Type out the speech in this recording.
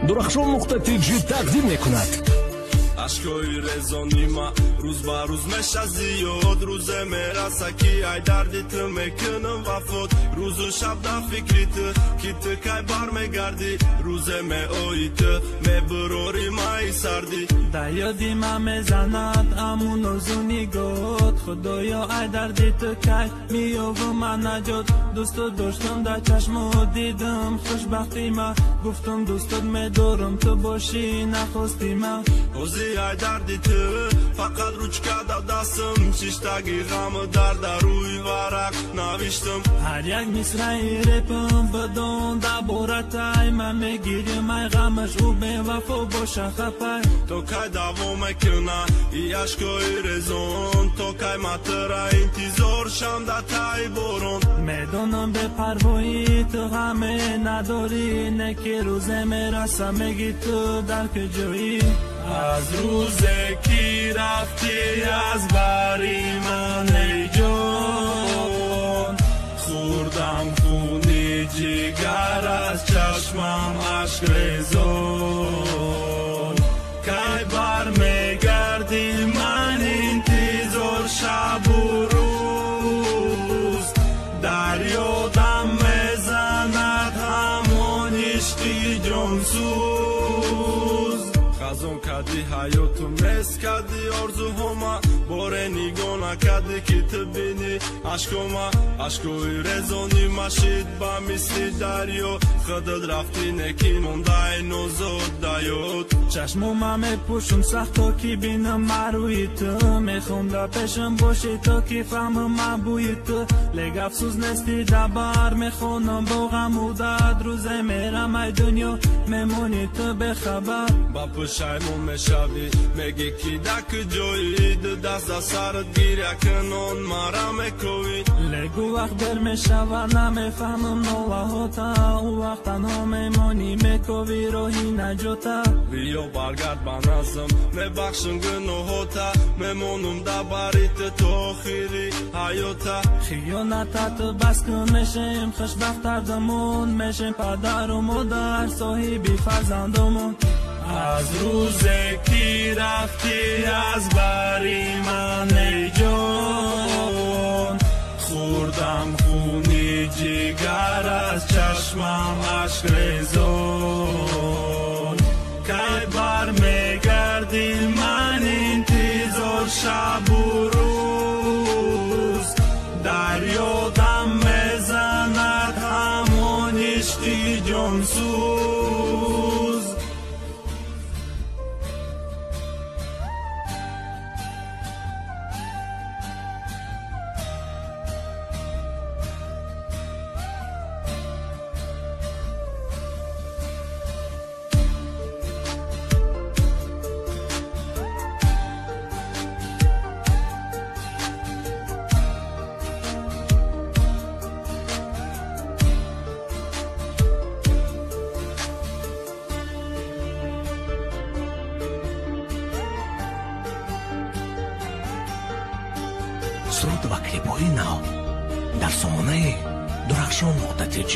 Durahshon.tg тақдим мекунад. ашкои резони ма рӯз ба рӯз меша зиёд рӯзе мераса ки ай дарди ту мекунам вафот рӯзу шаб дар фикри ту ки ту кай бармегардӣ рӯзе меои ту мебурори маи сардӣ дар ёди ман мезанад аму нозу нигоҳот худоё ай дарди ту кай меёвам ман наҷот дӯсту доштам дар чашмот дидам хушбахти ман гуфтам дӯстат медорам ту бошӣ нахости ман ай дарди ту фақат ручка дар дастам шиштаги ғаму дар рӯи варақ навиштам ҳар як мисраи репам бидон дар боратай ман мегирим ай ғамаш ӯ бевафо боша хапай то кай давом мекуна и ашкои резон то кай матра интизор шам дар таи борон медонам бепарвои ту ғаме надорӣ не ки рӯзе мераса меги ту дар куҷоӣ аз рӯзе ки рафтӣ аз бари ман эй ҷон хӯрдам хуни ҷигар аз чашмам ашкрезон кай бармегардӣ ман интизор шабу рӯз дар ёдам мезанад ҳамон ишқи ҷонсӯз хазон кади ҳаёту мес кади орзуҳома боре нигоҳ накарди ки ту бини ашкома ашкои резони машид ба мисли дарьё худат рафти неки мондаи нозод даёд чашмома мепӯшам сахто ки бинам марӯи ту мехом дар пешам бошӣ то ки фаҳмам мабӯи ту лек афсӯс нести дабар мехонам бо ғаму дард рӯзе мерам ай дунё мемонӣ ту бехабар ба пушаймон мешавӣ меги ки дар куҷоӣ ду даст аз сарат гиря кунон мара мековӣ легу вақт дер мешава намефаҳмам нолаҳота ӯ вақт танҳо мемонӣ мековӣ роҳи наҷота биё баргард ба назм мебахшам гуноҳота мемонам дар бари ту то охири ҳаёта хиёната ту бас кун мешем хушбахтардамон мешем падару модар соҳиби фарзандомон аз рӯзе ки рафтӣ аз бари ман эй ҷон хӯрдам хуни ҷигар аз чашмам ашкрезон кай бармегардӣ ман интизор шабу рӯз дар ёдам мезанад ҳамон ишқи ҷонсӯз суруд ва клипҳои нав дар сомонаи Durahshon.tg